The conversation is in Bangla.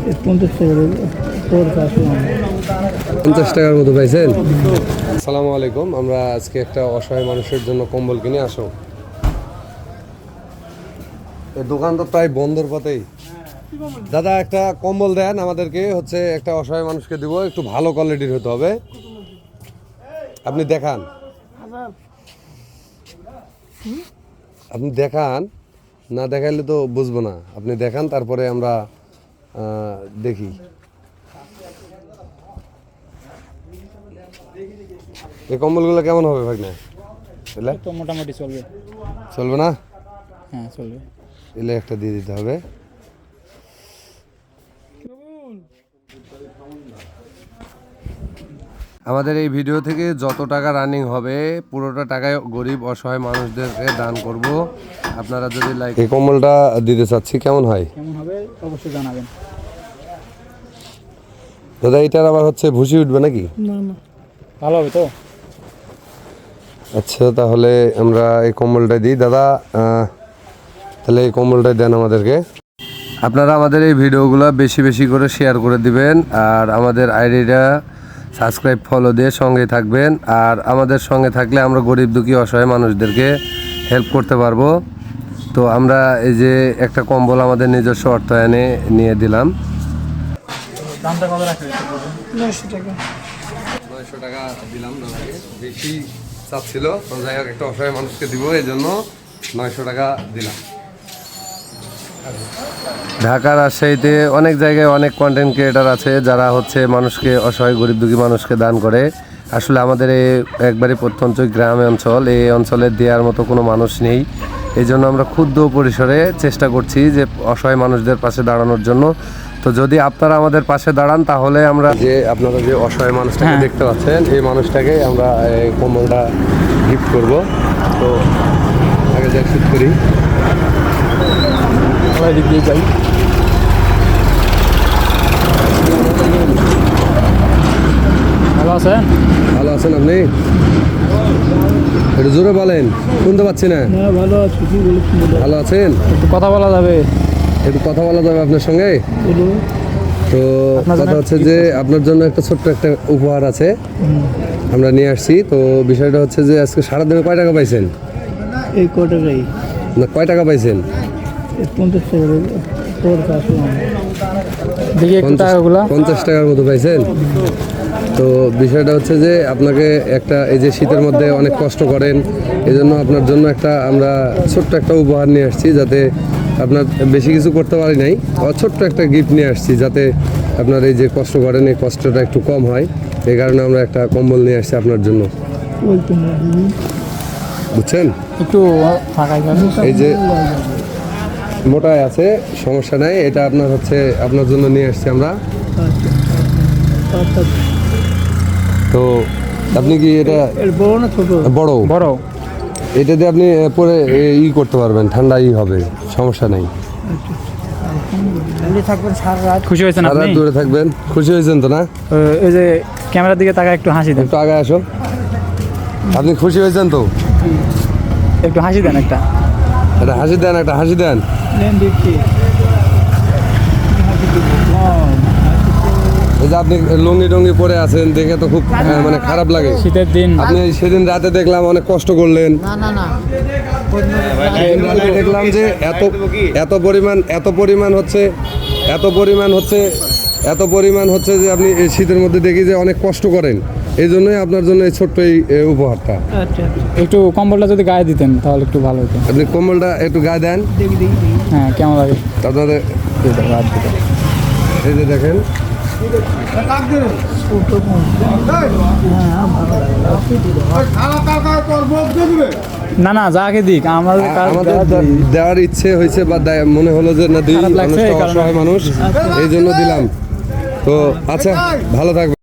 50 টাকার মতো পাইছেন। আসসালামু আলাইকুম। আমরা আজকে একটা অসহায় মানুষের জন্য কম্বল কিনে আসো। এই দোকান তো প্রায় বন্ধর পথেই। দাদা একটা কম্বল দেন আমাদেরকে, হচ্ছে একটা অসহায় মানুষকে দিব, একটু ভালো কোয়ালিটির হতে হবে। আপনি দেখান, আপনি দেখান, না দেখাইলে তো বুঝবো না। আপনি দেখান, তারপরে আমরা দেখি। এই কম্বলগুলো কেমন হবে ভাগনা? তো মোটামুটি চলবে। চলবে না? হ্যাঁ চলবে। এলে একটা দিয়ে দিতে হবে। আমাদের এই ভিডিও থেকে যত টাকা রানিং হবে পুরোটা টাকায় গরিব অসহায় মানুষদেরকে দান করব। আপনারা যদি লাইক এই কম্বলটা দিতে চাচ্ছি, কেমন হয়? কেমন হবে অবশ্যই জানাবেন। দাদা এটার আবার হচ্ছে ভুসি উঠবে নাকি? না না, ভালো হবে তো। আচ্ছা তাহলে আমরা এই কম্বলটা দিই। দাদা তাহলে এই কম্বলটা দেন আমাদেরকে। আপনারা আমাদের এই ভিডিওগুলো বেশি বেশি করে শেয়ার করে দিবেন, আর আমাদের আইডিটা সাবস্ক্রাইব ফলো দিয়ে সঙ্গে থাকবেন। আর আমাদের সঙ্গে থাকলে আমরা গরিব দুঃখী অসহায় মানুষদেরকে হেল্প করতে পারবো। তো আমরা এই যে একটা কম্বল আমাদের নিজস্ব অর্থায়নে নিয়ে দিলাম। দামটা কত রাখবেন? 900 টাকা। 900 টাকা দিলাম দাদাকে, বেশি চাচ্ছিল তো, যাই হোক একটা অসহায় মানুষকে দিব এই জন্য 900 টাকা দিলাম। ঢাকা রাজশাহীতে অনেক জায়গায় অনেক কন্টেন্ট ক্রিয়েটার আছে যারা হচ্ছে মানুষকে, অসহায় গরিব দুঃখী মানুষকে দান করে। আসলে আমাদের এই একবারই প্রত্যন্ত গ্রামে অঞ্চল, এই অঞ্চলে দেওয়ার মতো কোনো মানুষ নেই। এই জন্য আমরা ক্ষুদ্র পরিসরে চেষ্টা করছি যে অসহায় মানুষদের পাশে দাঁড়ানোর জন্য। তো যদি আপনারা আমাদের পাশে দাঁড়ান তাহলে আমরা যে আপনারা যে অসহায় মানুষটাকে দেখতে পাচ্ছেন এই মানুষটাকে আমরা এই কম্বলটা গিফট করব। তো আগে যা শুট করি, দিক দিয়ে যাই। ভালো আছেন? ভালো আছেন আপনি? একটু জোরে বলেন, শুনতে পাচ্ছি না। ভালো আছি। ভালো আছেন? একটু কথা বলা যাবে? একটু কথা বলা যাবে আপনার সঙ্গে? তো কথা হচ্ছে যে আপনার জন্য একটা ছোট্ট একটা উপহার আছে, আমরা নিয়ে আসছি। তো বিষয়টা হচ্ছে যে আজকে সারাদিনে কয় টাকা পাইছেন? এই কটাকাই না, কয় টাকা পাইছেন? 50 টাকা। দেখি একটু টাকাগুলো। 50 টাকার মতো পাইছেন। তো বিষয়টা হচ্ছে যে আপনাকে একটা, এই যে শীতের মধ্যে অনেক কষ্ট করেন, এই জন্য আপনার জন্য একটা আমরা ছোট্ট একটা উপহার নিয়ে আসছি, যাতে আপনার বেশি কিছু করতে পারি নাই, ছোট্ট একটা গিফট নিয়ে আসছি যাতে আপনার এই যে কষ্ট করেন এই কষ্টটা একটু কম হয়। এই কারণে আমরা একটা কম্বল নিয়ে আসছি আপনার জন্য, বুঝছেন? একটু এই যে মোটায় আছে, সমস্যা নাই, এটা আপনার হচ্ছে আপনার জন্য নিয়ে আসছি আমরা। তো আপনি কি এটা বড় না ছোট? বড় বড়। এটা দিয়ে আপনি পরে করতে পারবেন, ঠান্ডা হবে, সমস্যা নেই। খুশি হয়েছেন সারা আপনি? দূরে থাকবেন। খুশি হয়েছেন তো না? এই যে ক্যামেরার দিকে তাকা, একটু হাসি দেন। একটু আগে আসো। আপনি খুশি হয়েছেন তো? একটু হাসি দেন, একটা হাসি দেন, একটা হাসি দেন। এই যে আপনি লুঙ্গি টঙ্গি পরে আছেন দেখে তো খুব মানে খারাপ লাগে। শীতের দিন। আপনি সেদিন রাতে দেখলাম অনেক কষ্ট করলেন। দেখলাম যে এত পরিমাণ হচ্ছে যে আপনি এই শীতের মধ্যে দেখি যে অনেক কষ্ট করেন। এই জন্যই আপনার জন্য এই ছোট্ট এই উপহারটা। একটু কম্বলটা যদি গায়ে দিতেন তাহলে একটু ভালো হতো। আপনি কম্বলটা একটু গায়ে দেন। হ্যাঁ, কেমন লাগে আপনাদের? এই যে দেখেন, না না, যাকে দিক আমাদের দেওয়ার ইচ্ছে হয়েছে বা মনে হলো যে না দিই, অসহায় মানুষ, এই জন্য দিলাম। তো আচ্ছা, ভালো থাকবেন।